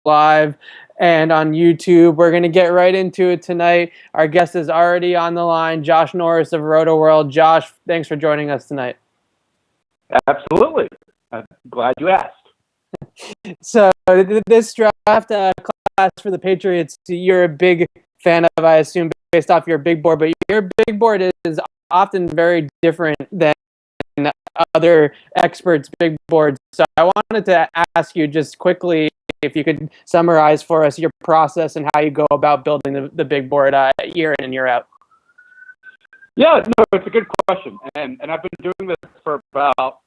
live and on YouTube. We're going to get right into it tonight. Our guest is already on the line, Josh Norris of Roto World. Josh, thanks for joining us tonight. Absolutely. I'm glad you asked. So this draft class for the Patriots, you're a big fan of, I assume, based off your big board, but your big board is often very different than other experts' big boards. So I wanted to ask you just quickly if you could summarize for us your process and how you go about building the big board year in and year out. Yeah, no, it's a good question. And I've been doing this for about,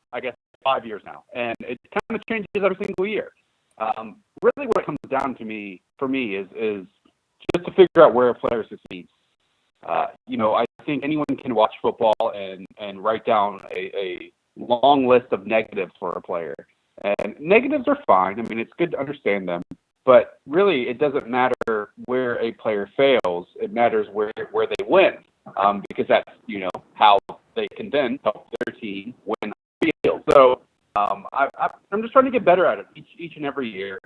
5 years now. And it kind of changes every single year. Really what it comes down to for me is just to figure out where a player succeeds. I think anyone can watch football and write down a long list of negatives for a player. And negatives are fine. I mean, it's good to understand them. But really, it doesn't matter where a player fails. It matters where they win. Because that's, how they can then help their team win on the field. So I'm just trying to get better at it each and every year.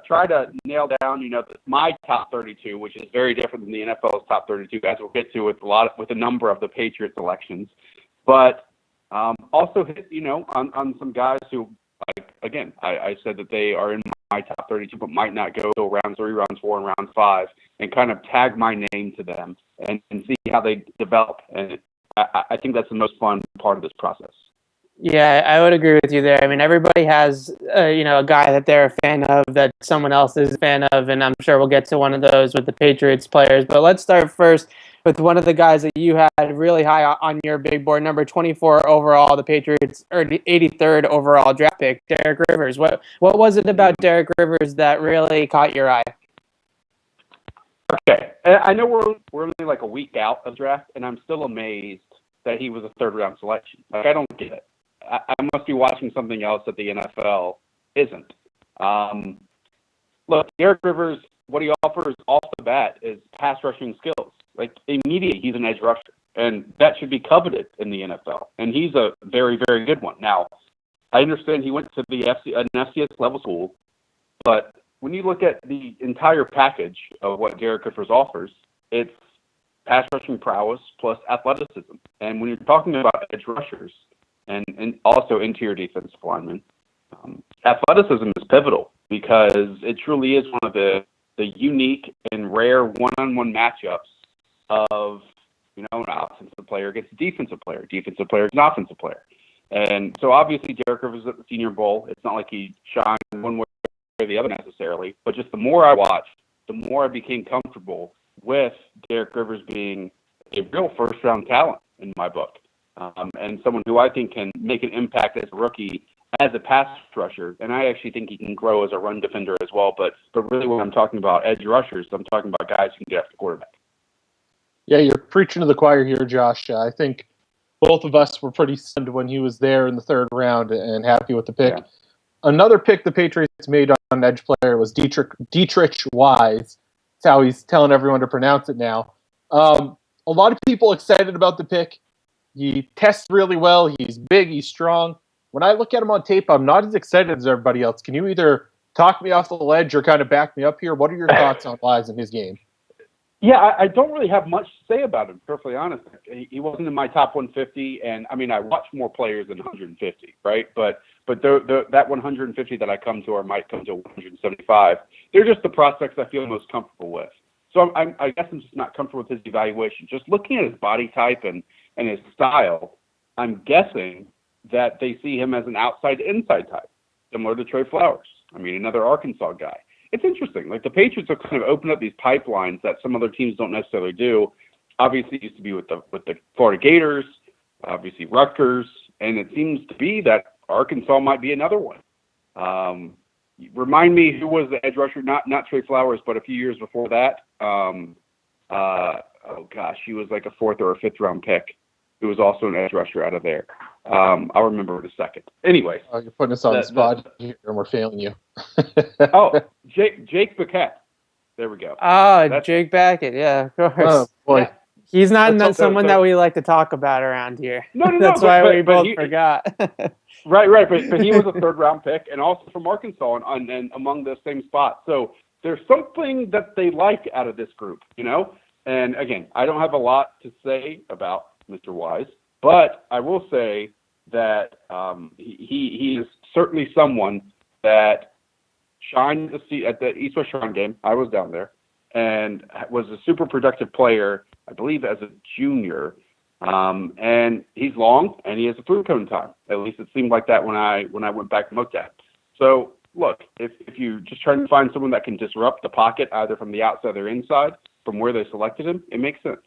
Try to nail down, my top 32, which is very different than the NFL's top 32, as we'll get to with a number of the Patriots selections. But also hit, on some guys who, again, I said that they are in my top 32, but might not go to round 3, round 4, and round 5, and kind of tag my name to them and see how they develop. And I think that's the most fun part of this process. Yeah, I would agree with you there. I mean, everybody has, a guy that they're a fan of that someone else is a fan of, and I'm sure we'll get to one of those with the Patriots players. But let's start first with one of the guys that you had really high on your big board, number 24 overall, the Patriots, or the 83rd overall draft pick, Derek Rivers. What was it about Derek Rivers that really caught your eye? Okay, I know we're only like a week out of draft, and I'm still amazed that he was a third-round selection. I don't get it. I must be watching something else that the NFL isn't. Look, Derek Rivers, what he offers off the bat is pass rushing skills. Like, immediately, he's an edge rusher, and that should be coveted in the NFL. And he's a very, very good one. Now, I understand he went to an FCS level school, but when you look at the entire package of what Derek Rivers offers, it's pass rushing prowess plus athleticism. And when you're talking about edge rushers and also interior defensive linemen, athleticism is pivotal because it truly is one of the unique and rare one-on-one matchups of, an offensive player against a defensive player against an offensive player. And so obviously Derek Rivers at the Senior Bowl, it's not like he shined one way or the other necessarily, but just the more I watched, the more I became comfortable with Derek Rivers being a real first-round talent in my book, and someone who I think can make an impact as a rookie as a pass rusher, and I actually think he can grow as a run defender as well. But really when I'm talking about edge rushers, I'm talking about guys who can get after the quarterback. Yeah, you're preaching to the choir here, Josh. I think both of us were pretty stunned when he was there in the third round and happy with the pick. Yeah. Another pick the Patriots made on edge player was Dietrich Wise. That's how he's telling everyone to pronounce it now. A lot of people excited about the pick. He tests really well. He's big. He's strong. When I look at him on tape, I'm not as excited as everybody else. Can you either talk me off the ledge or kind of back me up here? What are your thoughts on Wise in his game? Yeah, I don't really have much to say about him, perfectly honest. He wasn't in my top 150, and I mean, I watch more players than 150, right? But that 150 that I come to or might come to 175, they're just the prospects I feel most comfortable with. So I guess I'm just not comfortable with his evaluation. Just looking at his body type and his style, I'm guessing that they see him as an outside-inside type, similar to Trey Flowers. I mean, another Arkansas guy. It's interesting. Like, the Patriots have kind of opened up these pipelines that some other teams don't necessarily do. Obviously, it used to be with the Florida Gators, obviously Rutgers, and it seems to be that Arkansas might be another one. Remind me who was the edge rusher, not Trey Flowers, but a few years before that. He was like a 4th or a 5th round pick. Who was also an edge rusher out of there. I'll remember in a second. Anyways. Oh, you're putting us on the spot here, and we're failing you. Jake Beckett. There we go. Oh, Jake Beckett. Yeah, of course. Oh, boy. He's not So- someone so- that we like to talk about around here. No, That's but- why but- we but both he- forgot. Right. But he was a third-round pick, and also from Arkansas, and among those same spots. So there's something that they like out of this group, you know. And again, I don't have a lot to say about Mr. Wise, but I will say that he is certainly someone that shined at the East West Shrine game. I was down there, and was a super productive player, I believe, as a junior. And he's long, and he has a food cone time. At least it seemed like that when I went back and looked at it. So look, if you just try to find someone that can disrupt the pocket either from the outside or inside from where they selected him, it makes sense.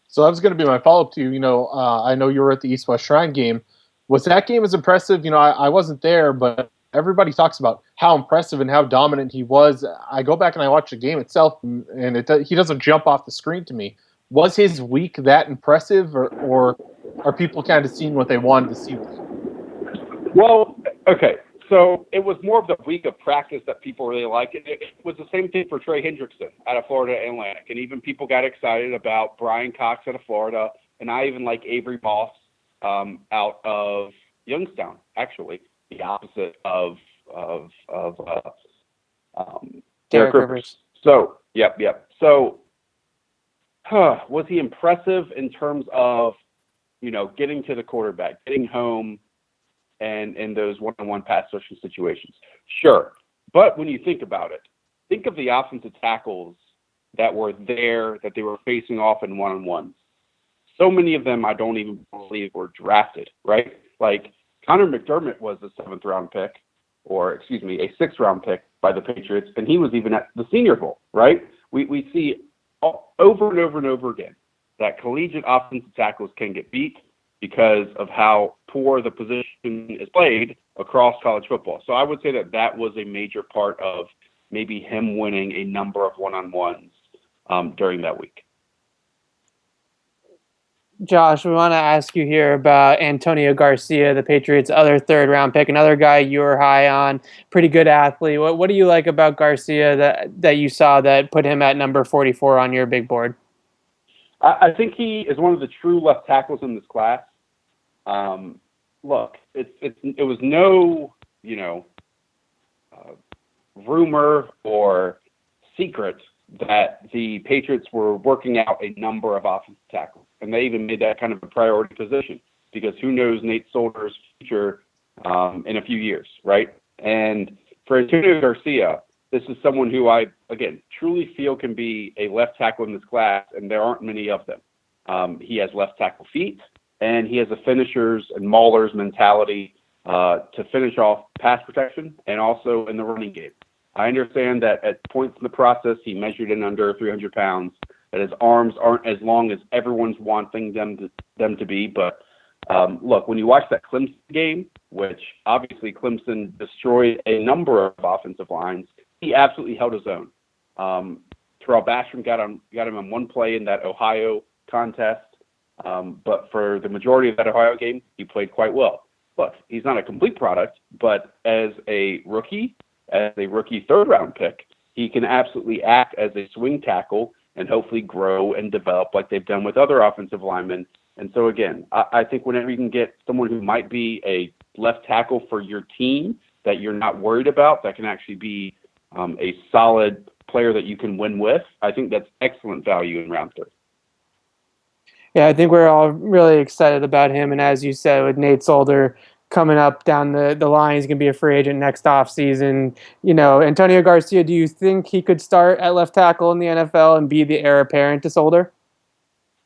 So that was going to be my follow-up to you. I know you were at the East West Shrine game. Was that game as impressive? I wasn't there, but everybody talks about how impressive and how dominant he was. I go back and I watch the game itself, and he doesn't jump off the screen to me. Was his week that impressive, or are people kind of seeing what they wanted to see with him? Well, okay. So it was more of the week of practice that people really liked. It was the same thing for Trey Hendrickson out of Florida Atlantic. And even people got excited about Brian Cox out of Florida. And I even like Avery Moss out of Youngstown, actually, the opposite of Derek Rivers. So, yep. So, was he impressive in terms of, getting to the quarterback, getting home, and in those one-on-one pass rushing situations? Sure. But when you think about it, think of the offensive tackles that were there, that they were facing off in one-on-ones. So many of them I don't even believe were drafted, right? Like Connor McDermott was a 7th-round pick, a 6th-round pick by the Patriots, and he was even at the Senior Bowl, right? We see over and over and over again that collegiate offensive tackles can get beat because of how poor the position is played across college football. So I would say that was a major part of maybe him winning a number of one-on-ones during that week. Josh, we want to ask you here about Antonio Garcia, the Patriots' other 3rd-round pick, another guy you were high on, pretty good athlete. What do you like about Garcia that you saw that put him at number 44 on your big board? I think he is one of the true left tackles in this class. Look, it was no, rumor or secret that the Patriots were working out a number of offensive tackles, and they even made that kind of a priority position because who knows Nate Solder's future in a few years, right? And for Antonio Garcia, this is someone who I, again, truly feel can be a left tackle in this class, and there aren't many of them. He has left tackle feet, and he has a finishers and maulers mentality to finish off pass protection and also in the running game. I understand that at points in the process, he measured in under 300 pounds, that his arms aren't as long as everyone's wanting them to be. But look, when you watch that Clemson game, which obviously Clemson destroyed a number of offensive lines, he absolutely held his own. Terrell Basham got him on one play in that Ohio contest. But for the majority of that Ohio game, he played quite well. Look, he's not a complete product, but as a rookie 3rd-round pick, he can absolutely act as a swing tackle and hopefully grow and develop like they've done with other offensive linemen. And so, again, I think whenever you can get someone who might be a left tackle for your team that you're not worried about, that can actually be a solid player that you can win with, I think that's excellent value in round 3. Yeah, I think we're all really excited about him. And as you said, with Nate Solder coming up down the line, he's going to be a free agent next offseason. Antonio Garcia, do you think he could start at left tackle in the NFL and be the heir apparent to Solder?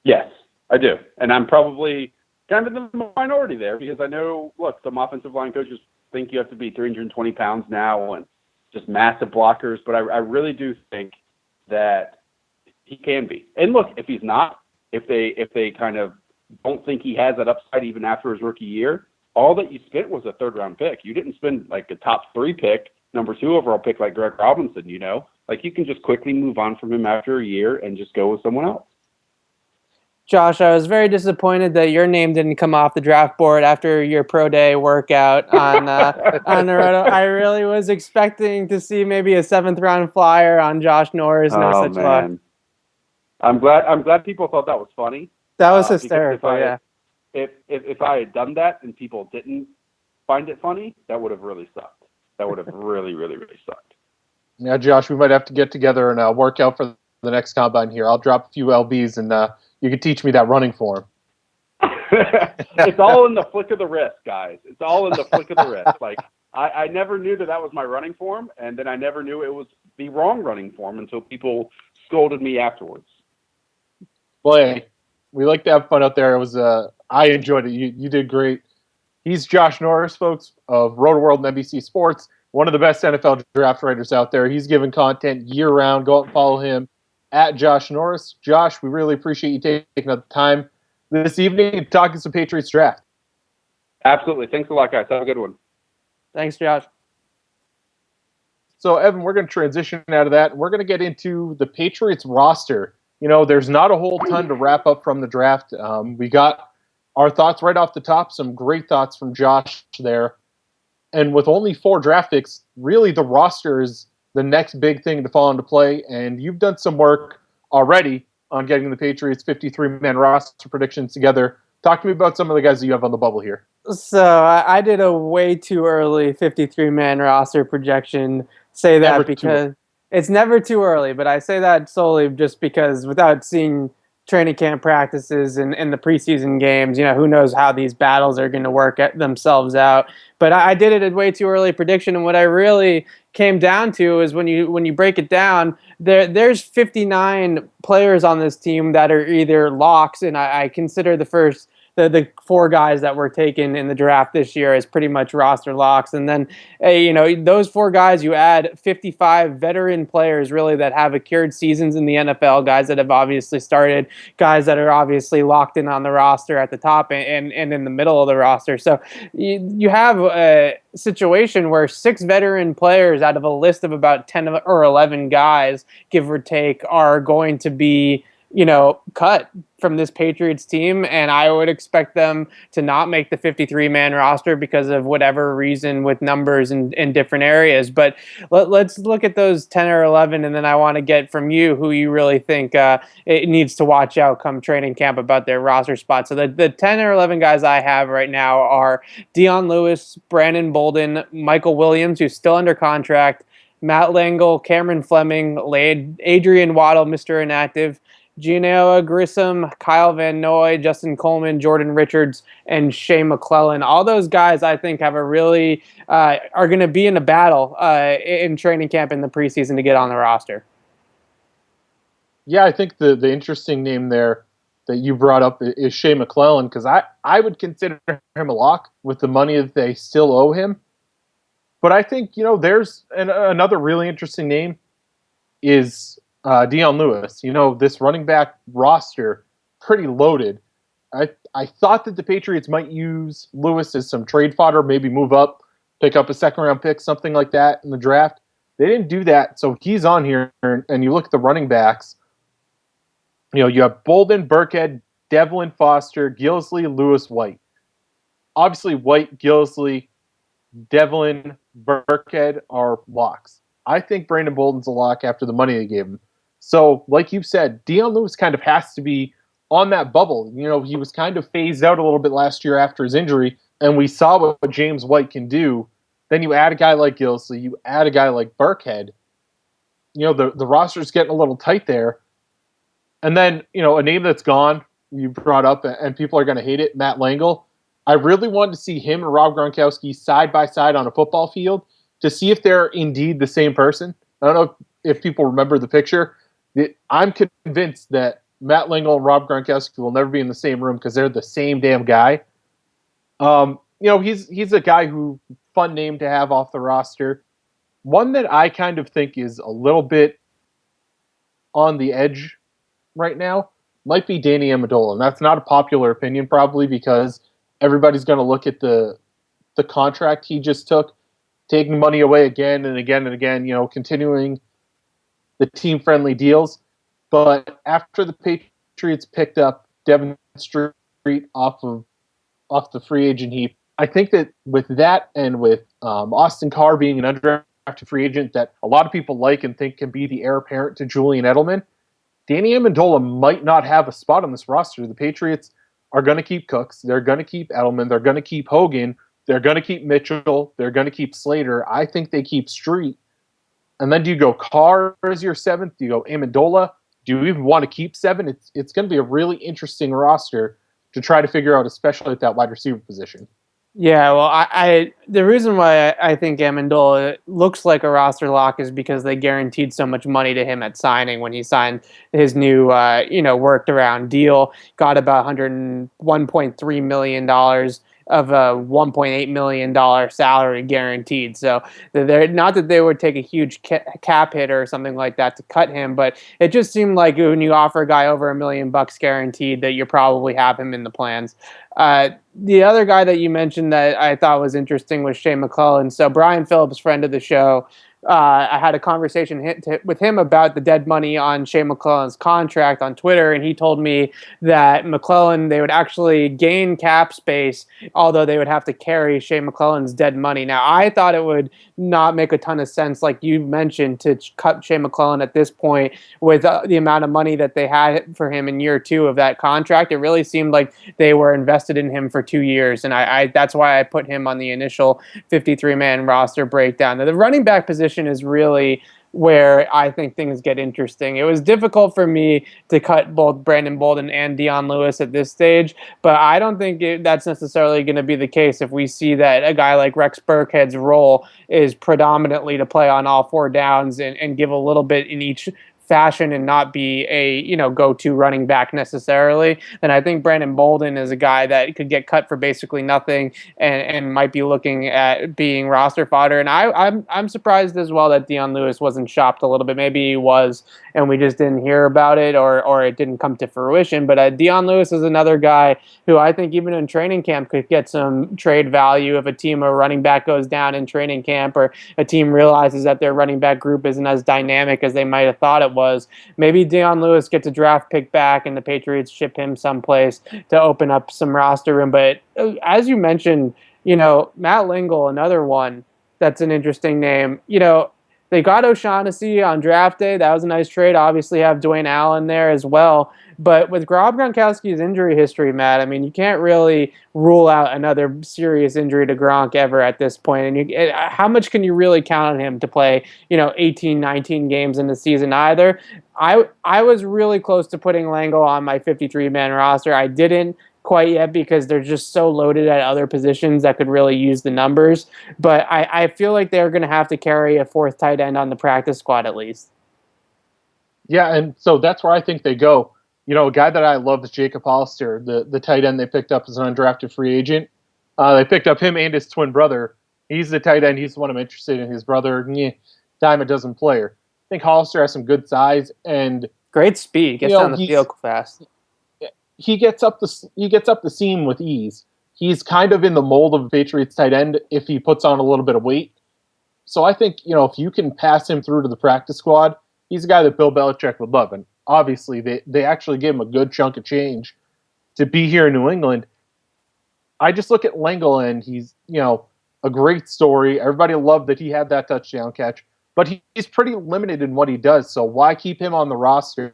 Yes, I do. And I'm probably kind of in the minority there because I know, look, some offensive line coaches think you have to be 320 pounds now and just massive blockers. But I really do think that he can be. And look, if he's not, if they kind of don't think he has that upside even after his rookie year, all that you spent was a 3rd-round pick. You didn't spend like a top 3 pick, number 2 overall pick like Greg Robinson, Like you can just quickly move on from him after a year and just go with someone else. Josh, I was very disappointed that your name didn't come off the draft board after your pro day workout on the road. I really was expecting to see maybe a 7th-round flyer on Josh Norris. No such luck. I'm glad people thought that was funny. That was Because hysterical. Yeah. if I had done that and people didn't find it funny, that would have really sucked. That would have really, really, really sucked. Yeah, Josh, we might have to get together and work out for the next combine here. I'll drop a few lbs and you can teach me that running form. It's all in the flick of the wrist, guys. It's all in the flick of the wrist. Like I never knew that was my running form, and then I never knew it was the wrong running form until people scolded me afterwards. Boy, we like to have fun out there. It was I enjoyed it. You did great. He's Josh Norris, folks, of Roto World and NBC Sports, one of the best NFL draft writers out there. He's giving content year-round. Go out and follow him at Josh Norris. Josh, we really appreciate you taking up the time this evening and talking some Patriots draft. Absolutely. Thanks a lot, guys. Have a good one. Thanks, Josh. So, Evan, we're going to transition out of that. We're going to get into the Patriots roster. You know, there's not a whole ton to wrap up from the draft. We got our thoughts right off the top, some great thoughts from Josh there. And with only 4 draft picks, really the roster is the next big thing to fall into play. And you've done some work already on getting the Patriots 53-man roster predictions together. Talk to me about some of the guys that you have on the bubble here. So I did a way too early 53-man roster projection. Say that Never because it's never too early, but I say that solely just because without seeing training camp practices and the preseason games, you know, who knows how these battles are going to work themselves out. But I did it a way too early prediction, and what I really came down to is when you break it down, there's 59 players on this team that are either locks, and I consider the 4 guys that were taken in the draft this year as pretty much roster locks. And then, you know, those 4 guys, you add 55 veteran players really that have accrued seasons in the NFL, guys that have obviously started, guys that are obviously locked in on the roster at the top and in the middle of the roster. So you have a situation where 6 veteran players out of a list of about 10 or 11 guys, give or take, are going to be, you know, cut from this Patriots team, and I would expect them to not make the 53-man roster because of whatever reason with numbers in different areas. But let's look at those 10 or 11, and then I want to get from you who you really think it needs to watch out come training camp about their roster spots. So the 10 or 11 guys I have right now are Dion Lewis, Brandon Bolden, Michael Williams, who's still under contract, Matt Langle, Cameron Fleming, Adrian Waddle, Mr. Inactive, Ginoa Grissom, Kyle Van Noy, Justin Coleman, Jordan Richards, and Shea McClellan. All those guys, I think, have a really are going to be in a battle in training camp in the preseason to get on the roster. Yeah, I think the interesting name there that you brought up is Shea McClellan, because I would consider him a lock with the money that they still owe him. But I think, you know, there's another really interesting name is Dion Lewis. You know, this running back roster, pretty loaded. I thought that the Patriots might use Lewis as some trade fodder, maybe move up, pick up a second-round pick, something like that in the draft. They didn't do that, so he's on here, and you look at the running backs. You know, you have Bolden, Burkhead, Devlin, Foster, Gillislee, Lewis, White. Obviously, White, Gillislee, Devlin, Burkhead are locks. I think Brandon Bolden's a lock after the money they gave him. So, like you said, Dion Lewis kind of has to be on that bubble. You know, he was kind of phased out a little bit last year after his injury, and we saw what James White can do. Then you add a guy like Gillislee, you add a guy like Burkhead. You know, the roster's getting a little tight there. And then, you know, a name that's gone, you brought up, and people are going to hate it, Matt Langle. I really wanted to see him and Rob Gronkowski side by side on a football field to see if they're indeed the same person. I don't know if people remember the picture. I'm convinced that Matt Langle and Rob Gronkowski will never be in the same room because they're the same damn guy. You know, he's a guy who, fun name to have off the roster. One that I kind of think is a little bit on the edge right now might be Danny Amendola. And that's not a popular opinion probably because everybody's going to look at the contract he just took, taking money away again and again and again, you know, continuing the team-friendly deals. But after the Patriots picked up Devin Street off the free agent heap, I think that with that and with Austin Carr being an undrafted free agent that a lot of people like and think can be the heir apparent to Julian Edelman, Danny Amendola might not have a spot on this roster. The Patriots are going to keep Cooks. They're going to keep Edelman. They're going to keep Hogan. They're going to keep Mitchell. They're going to keep Slater. I think they keep Street. And then do you go Carr as your seventh? Do you go Amendola? Do you even want to keep seven? It's going to be a really interesting roster to try to figure out, especially at that wide receiver position. Yeah, well, I the reason why I think Amendola looks like a roster lock is because they guaranteed so much money to him at signing when he signed his new, worked around deal. Got about $101.3 million of a $1.8 million salary guaranteed. So they're not that they would take a huge cap hit or something like that to cut him, but it just seemed like when you offer a guy over $1 million guaranteed, that you probably have him in the plans. The other guy that you mentioned that I thought was interesting was Shea McClellan. So Brian Phillips, friend of the show, I had a conversation with him about the dead money on Shea McClellan's contract on Twitter, and he told me that McClellan, they would actually gain cap space, although they would have to carry Shea McClellan's dead money. Now, I thought it would not make a ton of sense, like you mentioned, to cut Shea McClellan at this point with the amount of money that they had for him in year 2 of that contract. It really seemed like they were invested in him for 2 years, and I that's why I put him on the initial 53-man roster breakdown. Now, the running back position is really where I think things get interesting. It was difficult for me to cut both Brandon Bolden and Dion Lewis at this stage, but I don't think that's necessarily going to be the case if we see that a guy like Rex Burkhead's role is predominantly to play on all 4 downs and give a little bit in each fashion and not be a go-to running back necessarily, then I think Brandon Bolden is a guy that could get cut for basically nothing and might be looking at being roster fodder. And I'm surprised as well that Dion Lewis wasn't shopped a little bit. Maybe he was, and we just didn't hear about it, or it didn't come to fruition. But Dion Lewis is another guy who I think even in training camp could get some trade value if a team or running back goes down in training camp, or a team realizes that their running back group isn't as dynamic as they might have thought it was. Maybe Dion Lewis gets a draft pick back and the Patriots ship him someplace to open up some roster room. But as you mentioned, Matt Lingle, another one that's an interesting name. They got O'Shaughnessy on draft day. That was a nice trade. Obviously have Dwayne Allen there as well. But with Rob Gronkowski's injury history, Matt, I mean, you can't really rule out another serious injury to Gronk ever at this point. And how much can you really count on him to play, 18, 19 games in the season either? I was really close to putting Lango on my 53-man roster. I didn't quite yet because they're just so loaded at other positions that could really use the numbers. But I feel like they're going to have to carry a 4th tight end on the practice squad at least. Yeah, and so that's where I think they go. A guy that I love is Jacob Hollister, the tight end they picked up as an undrafted free agent. They picked up him and his twin brother. He's the tight end. He's the one I'm interested in. His brother, dime a dozen player. I think Hollister has some good size and great speed. Gets down the field fast. He gets up the seam with ease. He's kind of in the mold of a Patriots tight end if he puts on a little bit of weight. So I think, if you can pass him through to the practice squad, he's a guy that Bill Belichick would love. And obviously, they actually gave him a good chunk of change to be here in New England. I just look at Langle, and he's, a great story. Everybody loved that he had that touchdown catch. But he's pretty limited in what he does, so why keep him on the roster?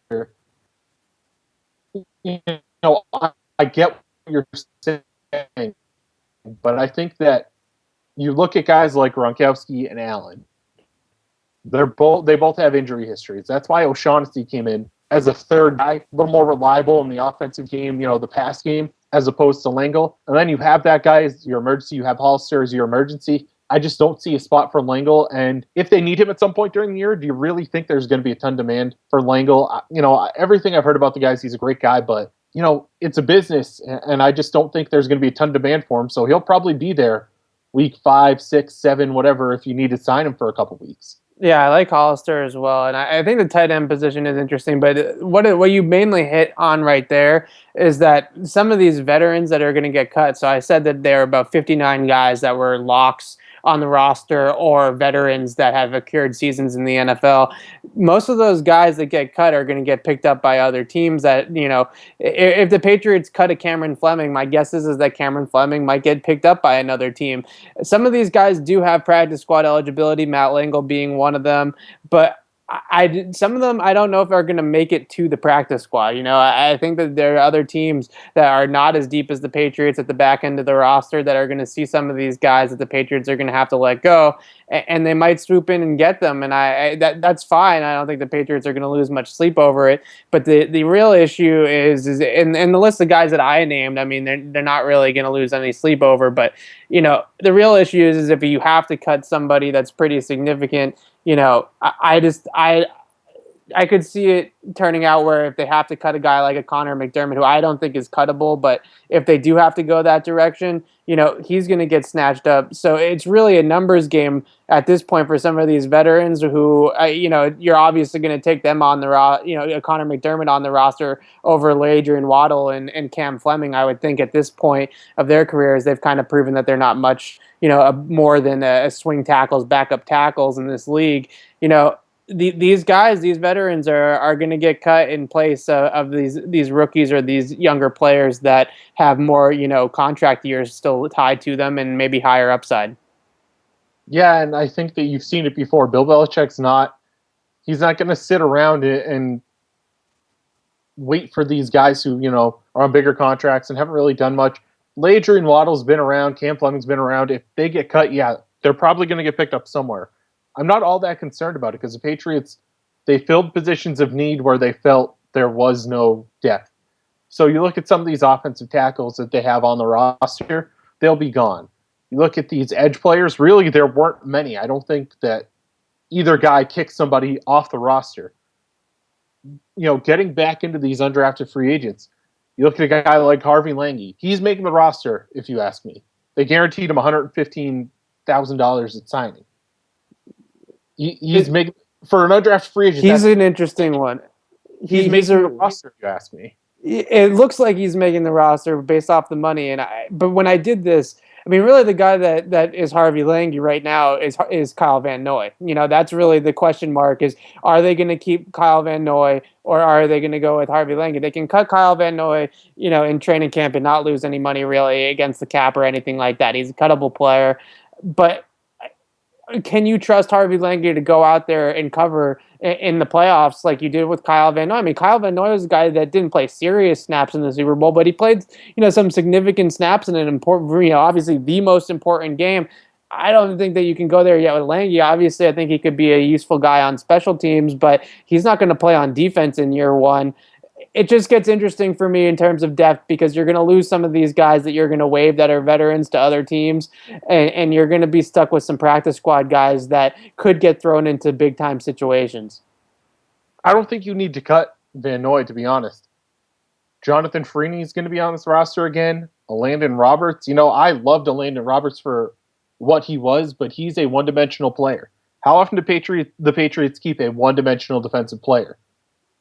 I get what you're saying, but I think that you look at guys like Gronkowski and Allen. They both have injury histories. That's why O'Shaughnessy came in as a third guy, a little more reliable in the offensive game, the pass game, as opposed to Langle. And then you have that guy as your emergency. You have Hollister as your emergency. I just don't see a spot for Langle. And if they need him at some point during the year, do you really think there's going to be a ton of demand for Langle? Everything I've heard about the guys, he's a great guy, but it's a business, and I just don't think there's going to be a ton of demand for him. So he'll probably be there week 5, 6, 7, whatever, if you need to sign him for a couple weeks. Yeah, I like Hollister as well, and I think the tight end position is interesting. But what you mainly hit on right there is that some of these veterans that are going to get cut. So I said that there are about 59 guys that were locks on the roster or veterans that have accrued seasons in the NFL. Most of those guys that get cut are going to get picked up by other teams that, if the Patriots cut a Cameron Fleming, my guess is that Cameron Fleming might get picked up by another team. Some of these guys do have practice squad eligibility, Matt Langle being one of them, but some of them I don't know if are going to make it to the practice squad. I think that there are other teams that are not as deep as the Patriots at the back end of the roster that are going to see some of these guys that the Patriots are going to have to let go, and they might swoop in and get them. And that's fine. I don't think the Patriots are going to lose much sleep over it. But the real issue is in the list of guys that I named. I mean, they're not really going to lose any sleep over. But the real issue is if you have to cut somebody that's pretty significant. I could see it turning out where if they have to cut a guy like a Connor McDermott, who I don't think is cuttable, but if they do have to go that direction, he's going to get snatched up. So it's really a numbers game at this point for some of these veterans who, you're obviously going to take them on the Connor McDermott on the roster over Adrian Waddle and Cam Fleming. I would think at this point of their careers, they've kind of proven that they're not much, more than a swing tackles, backup tackles in this league. These guys, these veterans are going to get cut in place of these rookies or these younger players that have more, contract years still tied to them and maybe higher upside. Yeah, and I think that you've seen it before. Bill Belichick's he's not going to sit around and wait for these guys who, are on bigger contracts and haven't really done much. Adrian Waddle's been around. Cam Fleming's been around. If they get cut, yeah, they're probably going to get picked up somewhere. I'm not all that concerned about it because the Patriots, they filled positions of need where they felt there was no depth. So you look at some of these offensive tackles that they have on the roster, they'll be gone. You look at these edge players, really there weren't many. I don't think that either guy kicked somebody off the roster. Getting back into these undrafted free agents, you look at a guy like Harvey Lange. He's making the roster, if you ask me. They guaranteed him $115,000 at signing. He's making for an undrafted free agent. He's an interesting one. He's making the roster, if you ask me. It looks like he's making the roster based off the money. But when I did this, I mean, really, the guy that is Harvey Lange right now is Kyle Van Noy. That's really the question mark: is are they going to keep Kyle Van Noy or are they going to go with Harvey Lange? They can cut Kyle Van Noy, in training camp and not lose any money really against the cap or anything like that. He's a cuttable player, but can you trust Harvey Lange to go out there and cover in the playoffs like you did with Kyle Van Noy? I mean, Kyle Van Noy was a guy that didn't play serious snaps in the Super Bowl, but he played, some significant snaps in an important, obviously the most important game. I don't think that you can go there yet with Lange. Obviously, I think he could be a useful guy on special teams, but he's not going to play on defense in year one. It just gets interesting for me in terms of depth because you're going to lose some of these guys that you're going to waive that are veterans to other teams, and you're going to be stuck with some practice squad guys that could get thrown into big-time situations. I don't think you need to cut Van Noy, to be honest. Jonathan Freeney is going to be on this roster again. Landon Roberts. I loved Landon Roberts for what he was, but he's a one-dimensional player. How often do the Patriots keep a one-dimensional defensive player?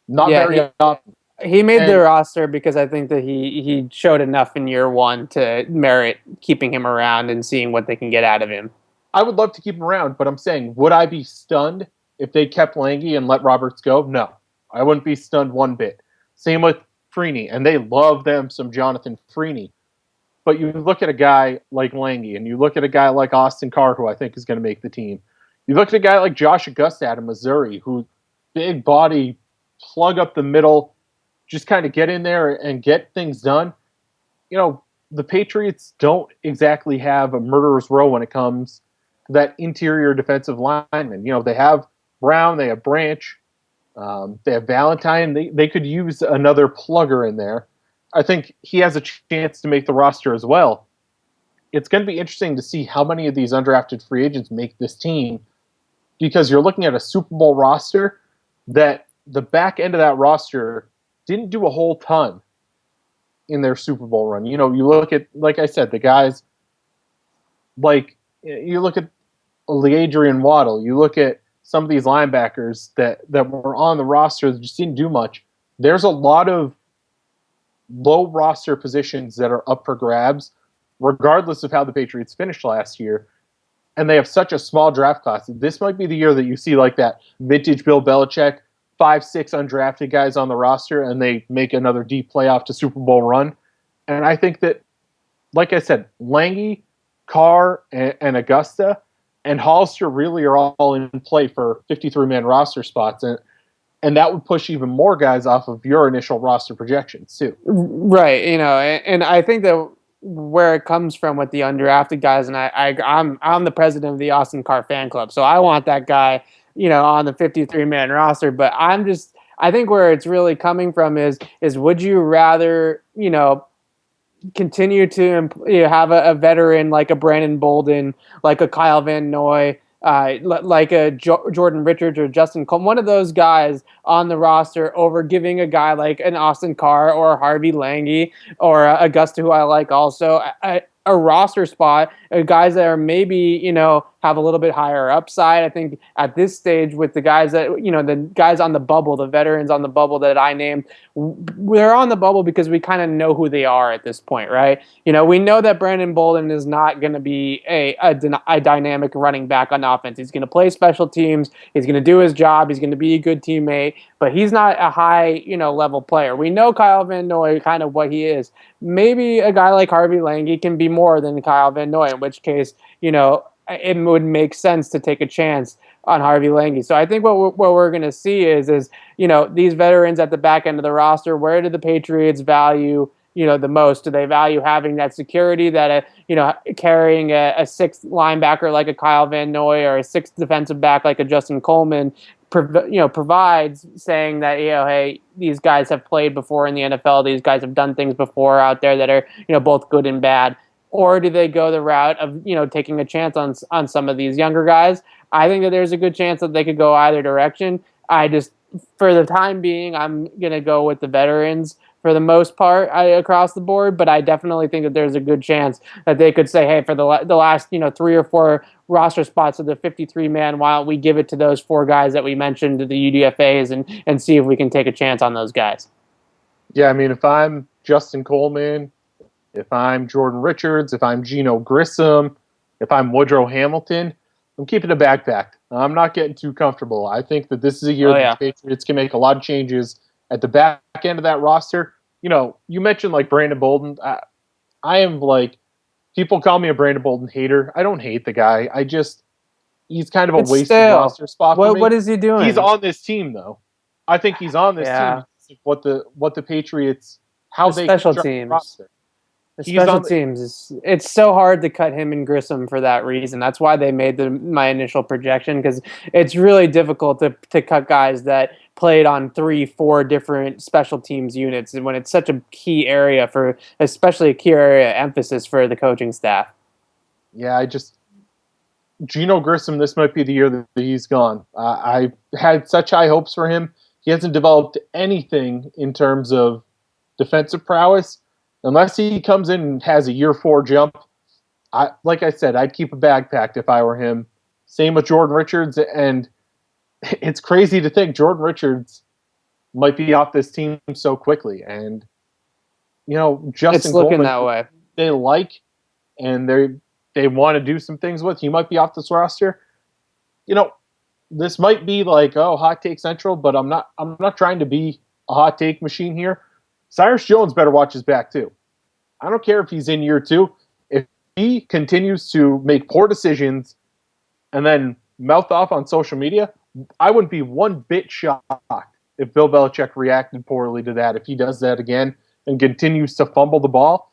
Not very often. He made the roster because I think that he showed enough in year one to merit keeping him around and seeing what they can get out of him. I would love to keep him around, but I'm saying, would I be stunned if they kept Lange and let Roberts go? No. I wouldn't be stunned one bit. Same with Freeney, and they love them some Jonathan Freeney. But you look at a guy like Lange, and you look at a guy like Austin Carr, who I think is going to make the team. You look at a guy like Josh Augusta out of Missouri, who big body, plug up the middle, just kind of get in there and get things done. The Patriots don't exactly have a murderer's row when it comes to that interior defensive lineman. They have Brown, they have Branch, they have Valentine. They could use another plugger in there. I think he has a chance to make the roster as well. It's going to be interesting to see how many of these undrafted free agents make this team because you're looking at a Super Bowl roster that the back end of that roster didn't do a whole ton in their Super Bowl run. You look at, like I said, the guys like, you look at Adrian Waddle, you look at some of these linebackers that were on the roster that just didn't do much. There's a lot of low roster positions that are up for grabs, regardless of how the Patriots finished last year. And they have such a small draft class. This might be the year that you see like that vintage Bill Belichick, 5-6 undrafted guys on the roster, and they make another deep playoff to Super Bowl run. And I think that, like I said, Lange, Carr, and Augusta, and Hollister really are all in play for 53-man roster spots, and that would push even more guys off of your initial roster projections too. Right, and I think that where it comes from with the undrafted guys, and I'm the president of the Austin Carr fan club, so I want that guy, on the 53-man roster. But I think where it's really coming from is would you rather, continue to have a veteran like a Brandon Bolden, like a Kyle Van Noy, like a Jordan Richards or Justin Cole, one of those guys on the roster over giving a guy like an Austin Carr or a Harvey Lange or Augusta, who I like also, a roster spot, guys that are maybe, have a little bit higher upside. I think at this stage with the guys that, the guys on the bubble, the veterans on the bubble that I named, they're on the bubble because we kind of know who they are at this point, right? We know that Brandon Bolden is not going to be a dynamic running back on offense. He's going to play special teams. He's going to do his job. He's going to be a good teammate, but he's not a high, level player. We know Kyle Van Noy kind of what he is. Maybe a guy like Harvey Lange can be more than Kyle Van Noy, in which case, it would make sense to take a chance on Harvey Lange. So I think what we're going to see is these veterans at the back end of the roster, where do the Patriots value, the most? Do they value having that security that, carrying a sixth linebacker like a Kyle Van Noy or a sixth defensive back like a Justin Coleman, provides, saying that, hey, these guys have played before in the NFL. These guys have done things before out there that are, both good and bad. Or do they go the route of, taking a chance on some of these younger guys? I think that there's a good chance that they could go either direction. For the time being, I'm going to go with the veterans for the most part across the board, but I definitely think that there's a good chance that they could say, hey, for the last, 3 or 4 roster spots of the 53-man, why don't we give it to those 4 guys that we mentioned, the UDFAs, and see if we can take a chance on those guys. Yeah, I mean, if I'm Justin Coleman, if I'm Jordan Richards, if I'm Geno Grissom, if I'm Woodrow Hamilton, I'm keeping a backpack. I'm not getting too comfortable. I think that this is a year that the Patriots can make a lot of changes at the back end of that roster. You mentioned like Brandon Bolden. I am like, people call me a Brandon Bolden hater. I don't hate the guy. He's kind of a wasted roster spot for me. What is he doing? He's on this team though. I think he's on this team because of what the Patriots, how they special teams. Roster. The special teams, it's so hard to cut him and Grissom for that reason. That's why they made my initial projection, because it's really difficult to cut guys that played on 3-4 different special teams units, and when it's such a key area especially a key area of emphasis for the coaching staff. Yeah, Geno Grissom, this might be the year that he's gone. I had such high hopes for him. He hasn't developed anything in terms of defensive prowess. Unless he comes in and has a year 4 jump, like I said, I'd keep a bag packed if I were him. Same with Jordan Richards, and it's crazy to think Jordan Richards might be off this team so quickly. And Justin it's looking Coleman, that way. They like, and they want to do some things with. He might be off this roster. This might be like, hot take central, but I'm not trying to be a hot take machine here. Cyrus Jones better watch his back too. I don't care if he's in year 2. If he continues to make poor decisions and then mouth off on social media, I wouldn't be one bit shocked if Bill Belichick reacted poorly to that. If he does that again and continues to fumble the ball,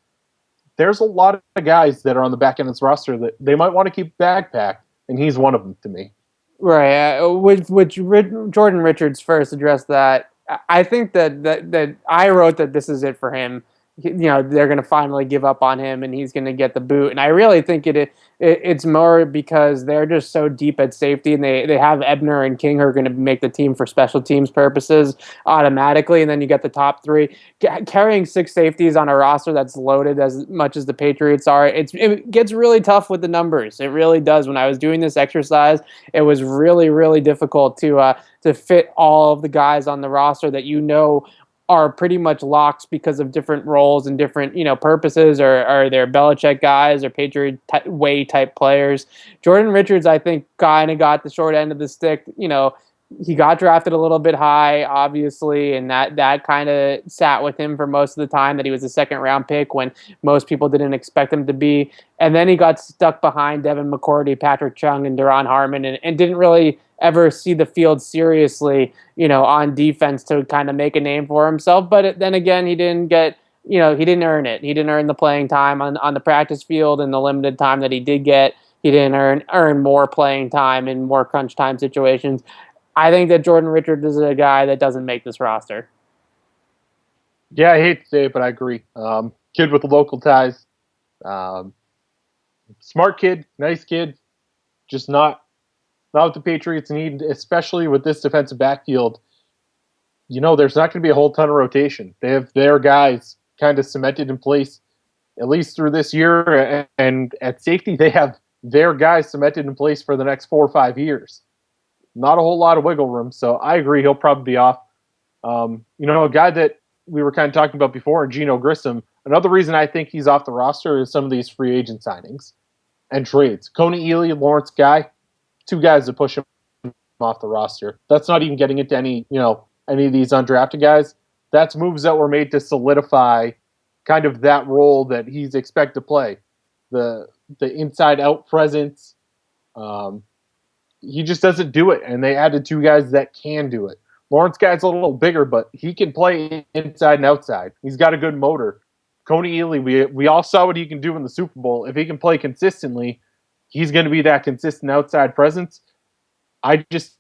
there's a lot of guys that are on the back end of this roster that they might want to keep backpacked, and he's one of them to me. Right. Which Jordan Richards first addressed that. I think that I wrote that this is it for him. They're going to finally give up on him, and he's going to get the boot. And I really think it's more because they're just so deep at safety, and they have Ebner and King who are going to make the team for special teams purposes automatically. And then you get the top 3 carrying 6 safeties on a roster that's loaded as much as the Patriots are. It gets really tough with the numbers. It really does. When I was doing this exercise, it was really, really difficult to fit all of the guys on the roster that are pretty much locks because of different roles and different, purposes, or they're Belichick guys or Patriot way type players. Jordan Richards, I think, kind of got the short end of the stick, he got drafted a little bit high, obviously, and that kind of sat with him for most of the time, that he was a second round pick when most people didn't expect him to be. And then he got stuck behind Devin McCourty, Patrick Chung, and Duron Harmon, and didn't really ever see the field seriously, on defense to kind of make a name for himself. But then again, he didn't get, he didn't earn it. He didn't earn the playing time on the practice field, and the limited time that he did get, he didn't earn more playing time in more crunch time situations. I think that Jordan Richards is a guy that doesn't make this roster. Yeah, I hate to say it, but I agree. Kid with local ties. Smart kid, nice kid. Just not what the Patriots need, especially with this defensive backfield. There's not going to be a whole ton of rotation. They have their guys kind of cemented in place, at least through this year. And at safety, they have their guys cemented in place for the next 4 or 5 years. Not a whole lot of wiggle room. So I agree he'll probably be off. A guy that we were kind of talking about before, Geno Grissom, another reason I think he's off the roster is some of these free agent signings and trades. Coney Ealy, Lawrence Guy, 2 guys that push him off the roster. That's not even getting into any of these undrafted guys. That's moves that were made to solidify kind of that role that he's expected to play. The inside-out presence. He just doesn't do it, and they added 2 guys that can do it. Lawrence Guy's a little bigger, but he can play inside and outside. He's got a good motor. Coney Ealy, we all saw what he can do in the Super Bowl. If he can play consistently, he's going to be that consistent outside presence. I just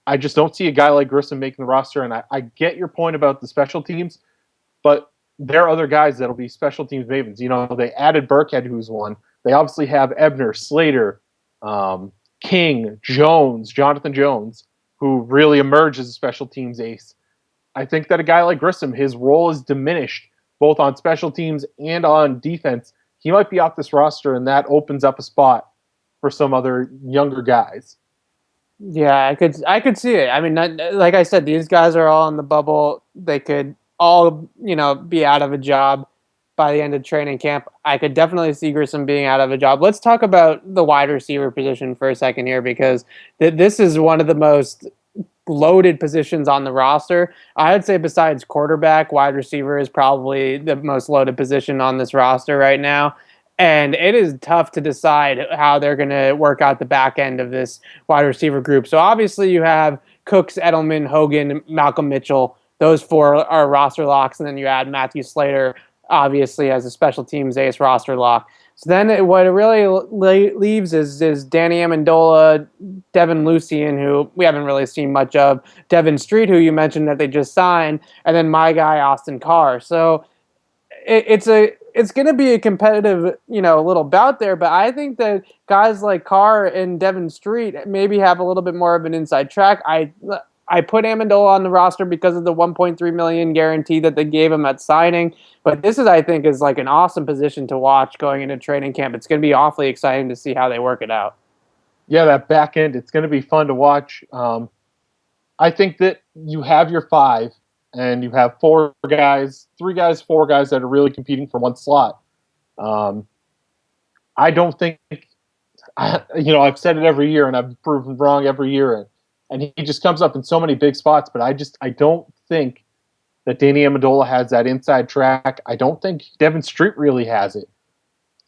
don't see a guy like Grissom making the roster, and I get your point about the special teams, but there are other guys that'll be special teams mavens. They added Burkhead, who's one. They obviously have Ebner, Slater, King, Jones, Jonathan Jones, who really emerged as a special teams ace. I think that a guy like Grissom, his role is diminished both on special teams and on defense. He might be off this roster, and that opens up a spot for some other younger guys. Yeah, I could see it. I mean, like I said, these guys are all in the bubble. They could all, be out of a job by the end of training camp. I could definitely see Grissom being out of a job. Let's talk about the wide receiver position for a second here, because this is one of the most loaded positions on the roster. I would say besides quarterback, wide receiver is probably the most loaded position on this roster right now. And it is tough to decide how they're going to work out the back end of this wide receiver group. So obviously you have Cooks, Edelman, Hogan, Malcolm Mitchell. Those 4 are roster locks. And then you add Matthew Slater, obviously, as a special teams ace roster lock. So then what it really leaves is Danny Amendola, Devin Lucien, who we haven't really seen much of, Devin Street, who you mentioned that they just signed, and then my guy, Austin Carr. So it's going to be a competitive, little bout there, but I think that guys like Carr and Devin Street maybe have a little bit more of an inside track. I put Amendola on the roster because of the $1.3 million guarantee that they gave him at signing. But this I think, is like an awesome position to watch going into training camp. It's going to be awfully exciting to see how they work it out. Yeah, that back end, it's going to be fun to watch. I think that you have your 5, and you have 4 guys, 4 guys that are really competing for one slot. I don't think, I've said it every year, and I've proven wrong every year. And he just comes up in so many big spots, but I don't think that Danny Amendola has that inside track. I don't think Devin Street really has it.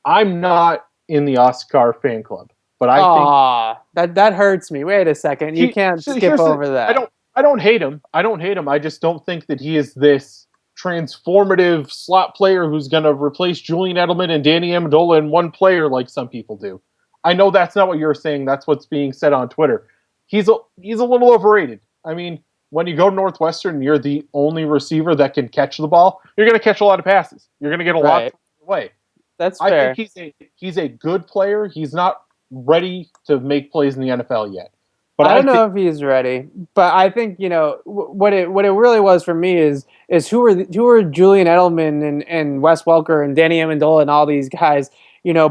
I'm not in the Oscar fan club, but I think that hurts me. Wait a second, you can't skip over that. I don't hate him. I just don't think that he is this transformative slot player who's going to replace Julian Edelman and Danny Amendola in one player like some people do. I know that's not what you're saying. That's what's being said on Twitter. He's a little overrated. I mean, when you go to Northwestern and you're the only receiver that can catch the ball, you're going to catch a lot of passes. You're going to get a lot away. That's fair. I think he's a good player. He's not ready to make plays in the NFL yet. But I don't know if he's ready, but I think what it really was for me is who are Julian Edelman and Wes Welker and Danny Amendola and all these guys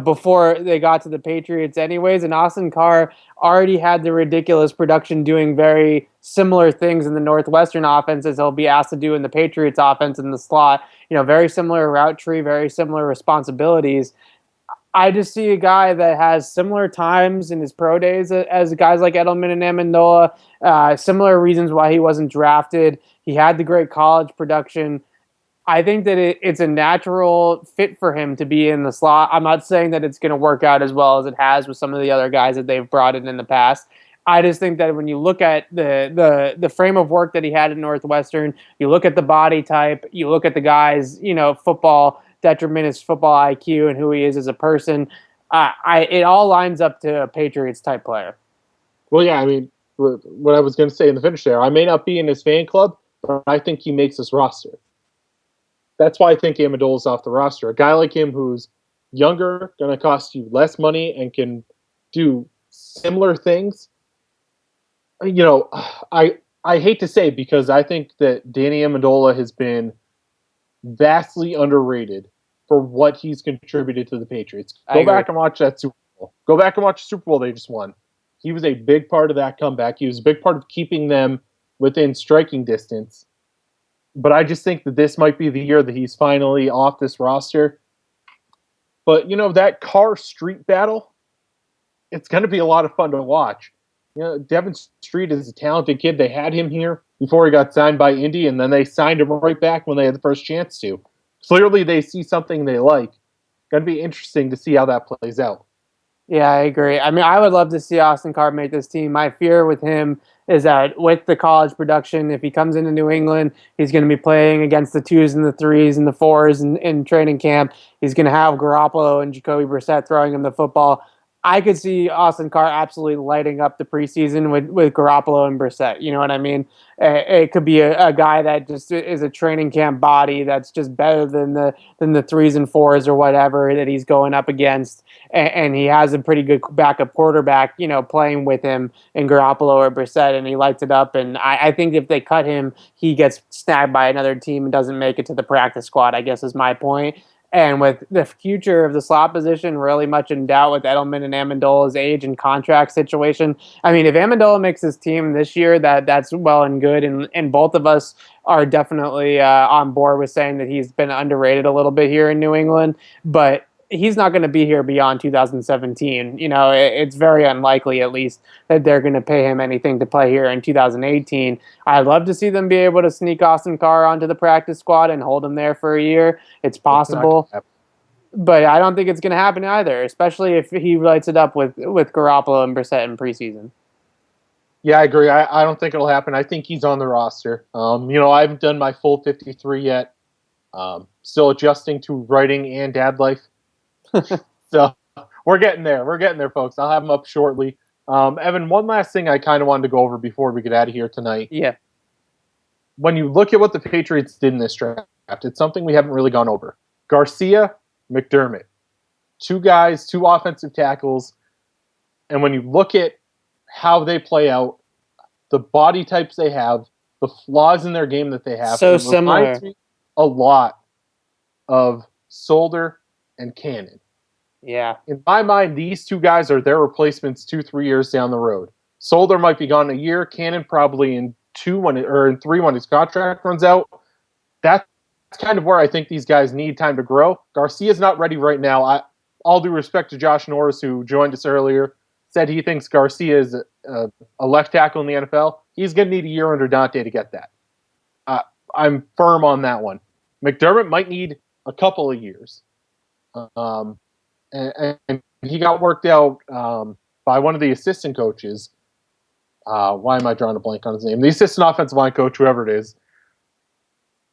before they got to the Patriots anyways. And Austin Carr already had the ridiculous production doing very similar things in the Northwestern offense as he'll be asked to do in the Patriots offense in the slot. Very similar route tree, very similar responsibilities. I just see a guy that has similar times in his pro days as guys like Edelman and Amendola. Similar reasons why he wasn't drafted. He had the great college production. I think that it's a natural fit for him to be in the slot. I'm not saying that it's going to work out as well as it has with some of the other guys that they've brought in the past. I just think that when you look at the frame of work that he had at Northwestern, you look at the body type, you look at the guy's football detrimentus, football IQ, and who he is as a person. It all lines up to a Patriots type player. Well, yeah, I mean, what I was going to say in the finish there, I may not be in his fan club, but I think he makes his roster. That's why I think Amendola's off the roster. A guy like him who's younger, going to cost you less money, and can do similar things. I hate to say, because I think that Danny Amendola has been vastly underrated for what he's contributed to the Patriots. Go back and watch that Super Bowl. Go back and watch the Super Bowl they just won. He was a big part of that comeback. He was a big part of keeping them within striking distance. But I just think that this might be the year that he's finally off this roster. But, that car street battle, it's going to be a lot of fun to watch. Devin Street is a talented kid. They had him here before he got signed by Indy, and then they signed him right back when they had the first chance to. Clearly, they see something they like. Going to be interesting to see how that plays out. Yeah, I agree. I mean, I would love to see Austin Carr make this team. My fear with him is that with the college production, if he comes into New England, he's going to be playing against the 2s and the 3s and the 4s in training camp. He's going to have Garoppolo and Jacoby Brissett throwing him the football. I could see Austin Carr absolutely lighting up the preseason with Garoppolo and Brissett. You know what I mean? It could be a guy that just is a training camp body that's just better than the 3s and 4s or whatever that he's going up against, and he has a pretty good backup quarterback, playing with him in Garoppolo or Brissett, and he lights it up. And I think if they cut him, he gets snagged by another team and doesn't make it to the practice squad, I guess is my point. And with the future of the slot position really much in doubt with Edelman and Amendola's age and contract situation, I mean, if Amendola makes his team this year, that's well and good. And both of us are definitely on board with saying that he's been underrated a little bit here in New England. But he's not going to be here beyond 2017. It's very unlikely, at least, that they're going to pay him anything to play here in 2018. I'd love to see them be able to sneak Austin Carr onto the practice squad and hold him there for a year. It's possible, but I don't think it's going to happen either, especially if he lights it up with Garoppolo and Brissett in preseason. Yeah, I agree. I don't think it'll happen. I think he's on the roster. I haven't done my full 53 yet. Still adjusting to writing and dad life. So we're getting there. We're getting there, folks. I'll have them up shortly. Evan, one last thing I kind of wanted to go over before we get out of here tonight. Yeah. When you look at what the Patriots did in this draft, it's something we haven't really gone over. Garcia, McDermott. 2 guys, 2 offensive tackles. And when you look at how they play out, the body types they have, the flaws in their game that they have, so similar. Reminds me a lot of Solder and Cannon. Yeah. In my mind, these 2 guys are their replacements 2-3 years down the road. Solder might be gone a year. Cannon probably in 3 when his contract runs out. That's kind of where I think these guys need time to grow. Garcia's not ready right now. All due respect to Josh Norris, who joined us earlier, said he thinks Garcia is a left tackle in the NFL. He's going to need a year under Dante to get that. I'm firm on that one. McDermott might need a couple of years. And he got worked out by one of the assistant coaches. Why am I drawing a blank on his name? The assistant offensive line coach, whoever it is.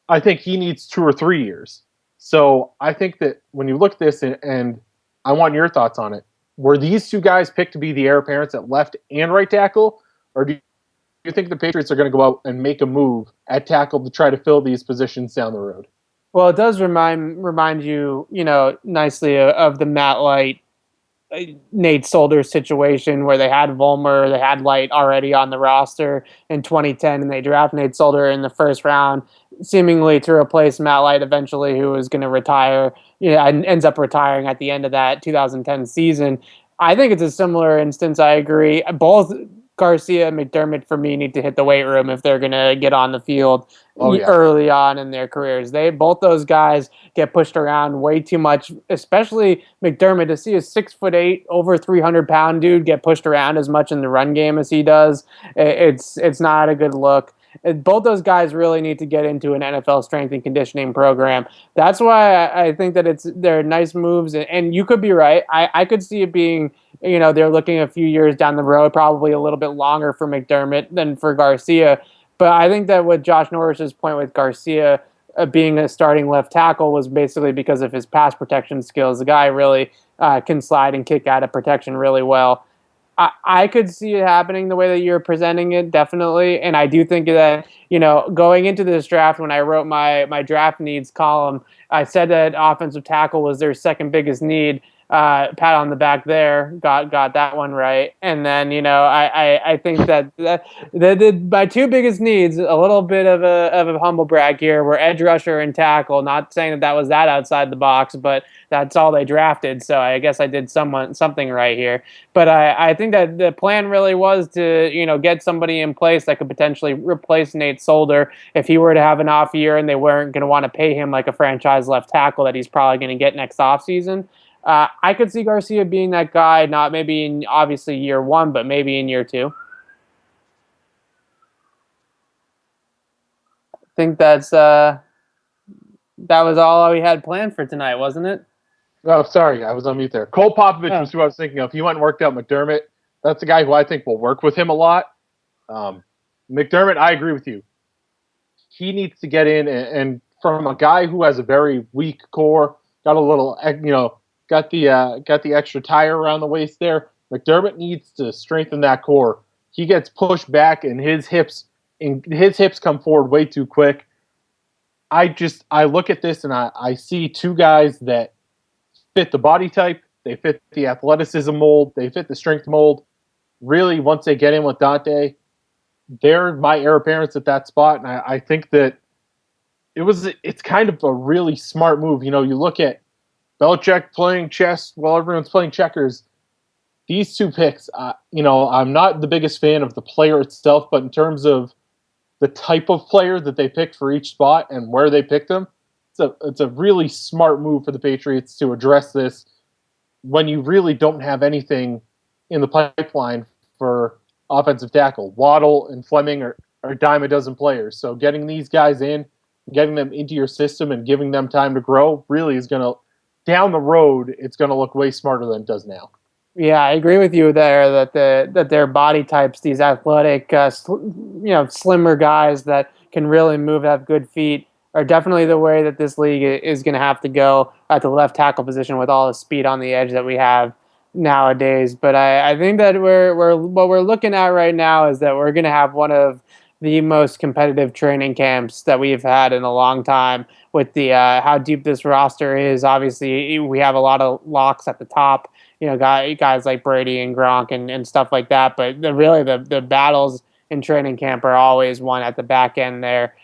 I think he needs 2 or 3 years. So I think that when you look at this, and I want your thoughts on it, were these 2 guys picked to be the heir apparents at left and right tackle? Or do you think the Patriots are going to go out and make a move at tackle to try to fill these positions down the road? Well, it does remind you, nicely of the Matt Light, Nate Solder situation where they had Vollmer, they had Light already on the roster in 2010, and they draft Nate Solder in the first round, seemingly to replace Matt Light eventually, who was going to retire, and ends up retiring at the end of that 2010 season. I think it's a similar instance. I agree. Both Garcia and McDermott for me need to hit the weight room if they're gonna get on the field Oh, yeah. early on in their careers. They both those guys get pushed around way too much, especially McDermott. To see a 6'8", over 300-pound dude get pushed around as much in the run game as he does, it's not a good look. Both those guys really need to get into an NFL strength and conditioning program. That's why I think that they're nice moves, and you could be right. I could see it being, they're looking a few years down the road, probably a little bit longer for McDermott than for Garcia. But I think that with Josh Norris's point with Garcia being a starting left tackle was basically because of his pass protection skills. The guy really can slide and kick out of protection really well. I could see it happening the way that you're presenting it, definitely. And I do think that, going into this draft, when I wrote my draft needs column, I said that offensive tackle was their second biggest need. Pat on the back there, got that one right. And then, I think that my two biggest needs, a little bit of a humble brag here, were edge rusher and tackle. Not saying that was that outside the box, but that's all they drafted. So I guess I did something right here. But I think that the plan really was to, get somebody in place that could potentially replace Nate Solder if he were to have an off year and they weren't going to want to pay him like a franchise left tackle that he's probably going to get next offseason. I could see Garcia being that guy, not maybe in obviously year one, but maybe in year two. I think that was all we had planned for tonight, wasn't it? Oh, sorry, I was on mute there. Cole Popovich was who I was thinking of. He went and worked out McDermott. That's the guy who I think will work with him a lot. McDermott, I agree with you. He needs to get in and from a guy who has a very weak core, got a little, got the extra tire around the waist there. McDermott needs to strengthen that core. He gets pushed back and his hips come forward way too quick. I look at this and I see two guys that fit the body type, they fit the athleticism mold, they fit the strength mold. Really, once they get in with Dante, they're my heir apparents at that spot, and I think that it's kind of a really smart move. You look at Belichick playing chess while everyone's playing checkers. These two picks, I'm not the biggest fan of the player itself, but in terms of the type of player that they picked for each spot and where they picked them, it's a really smart move for the Patriots to address this when you really don't have anything in the pipeline for offensive tackle. Waddle and Fleming are a dime a dozen players. So getting these guys in, getting them into your system and giving them time to grow really is going to, down the road, it's going to look way smarter than it does now. Yeah, I agree with you there that their body types, these athletic, slimmer guys that can really move, have good feet, are definitely the way that this league is going to have to go at the left tackle position with all the speed on the edge that we have nowadays. But I think that what we're looking at right now is that we're going to have one of the most competitive training camps that we've had in a long time. With the how deep this roster is, obviously we have a lot of locks at the top. Guys like Brady and Gronk and stuff like that. But the battles in training camp are always won at the back end there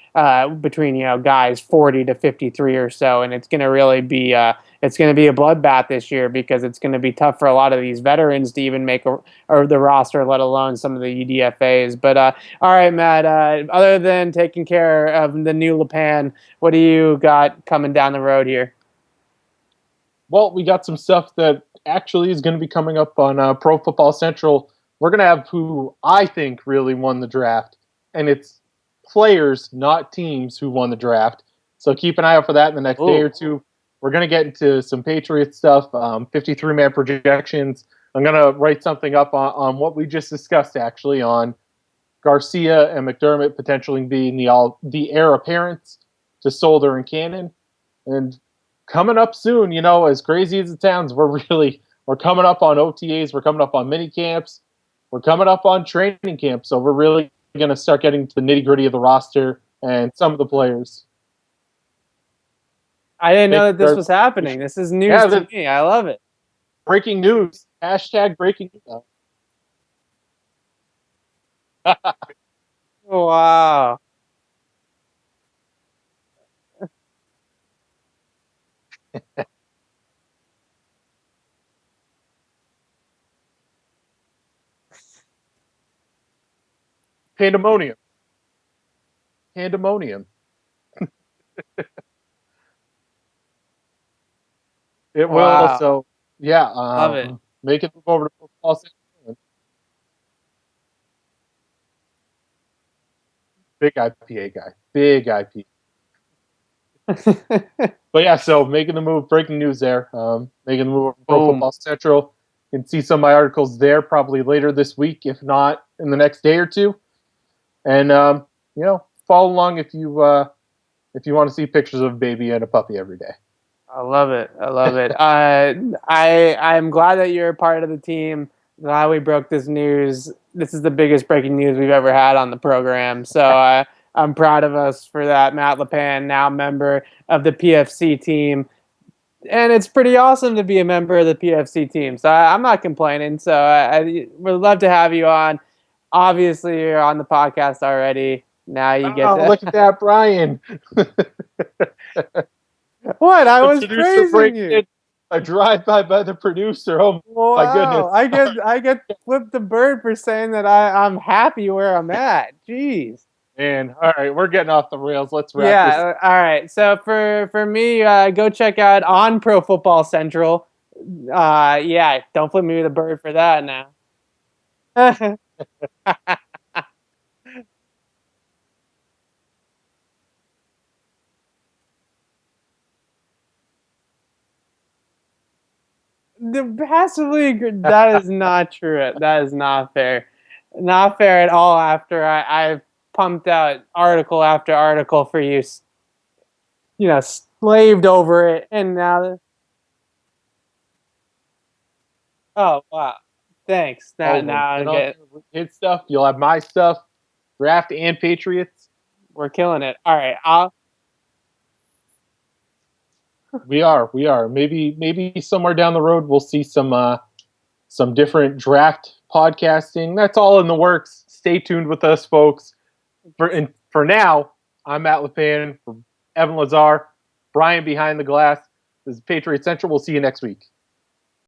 between guys 40 to 53 or so, and it's going to really be it's going to be a bloodbath this year because it's going to be tough for a lot of these veterans to even make the roster, let alone some of the UDFA's. But all right, Matt. Other than taking care of the new LePan, what do you got coming down the road here? Well, we got some stuff that actually is going to be coming up on Pro Football Central. We're going to have who I think really won the draft, and it's players, not teams, who won the draft. So keep an eye out for that in the next day or two. We're going to get into some Patriots stuff, 53-man projections. I'm going to write something up on what we just discussed, actually, on Garcia and McDermott potentially being the heir apparents to Solder and Cannon. And coming up soon, as crazy as it sounds, we're coming up on OTAs, we're coming up on mini camps, we're coming up on training camps. So we're really going to start getting to the nitty gritty of the roster and some of the players. I didn't know that this was happening. This is news to me. I love it. Breaking news. # breaking news. Wow. Pandemonium. Pandemonium. It will. Wow. So yeah, Love it. make it move over to football. Big IPA guy. Big IPA. But yeah, so making the move, breaking news there. Making the move over to Pro Boom. Football Central. You can see some of my articles there probably later this week, if not in the next day or two. And follow along if you want to see pictures of a baby and a puppy every day. I love it. I love it. I'm glad that you're a part of the team. Glad we broke this news. This is the biggest breaking news we've ever had on the program. So I'm proud of us for that. Matt LePan, now member of the PFC team. And it's pretty awesome to be a member of the PFC team. So I'm not complaining. So I would love to have you on. Obviously, you're on the podcast already. Now you get to. Look at that, Brian. What? I The was producer praising breaks you. in. A drive-by by the producer. Oh Wow. my goodness. I get flipped the bird for saying that I'm happy where I'm at. Jeez. And all right, we're getting off the rails. Let's wrap this. Yeah. All right. So for me, go check out on Pro Football Central. Yeah. Don't flip me the bird for that now. Passively agreed. That is not true. That is not fair. Not fair at all. After I've pumped out article after article for you, slaved over it, and now. Oh wow! Thanks. Now I'm getting. His stuff. You'll have my stuff. Draft and Patriots. We're killing it. All right. We are. Maybe somewhere down the road we'll see some different draft podcasting. That's all in the works. Stay tuned with us, folks. For now, I'm Matt LePan, for Evan Lazar, Brian behind the glass. This is Patriot Central. We'll see you next week.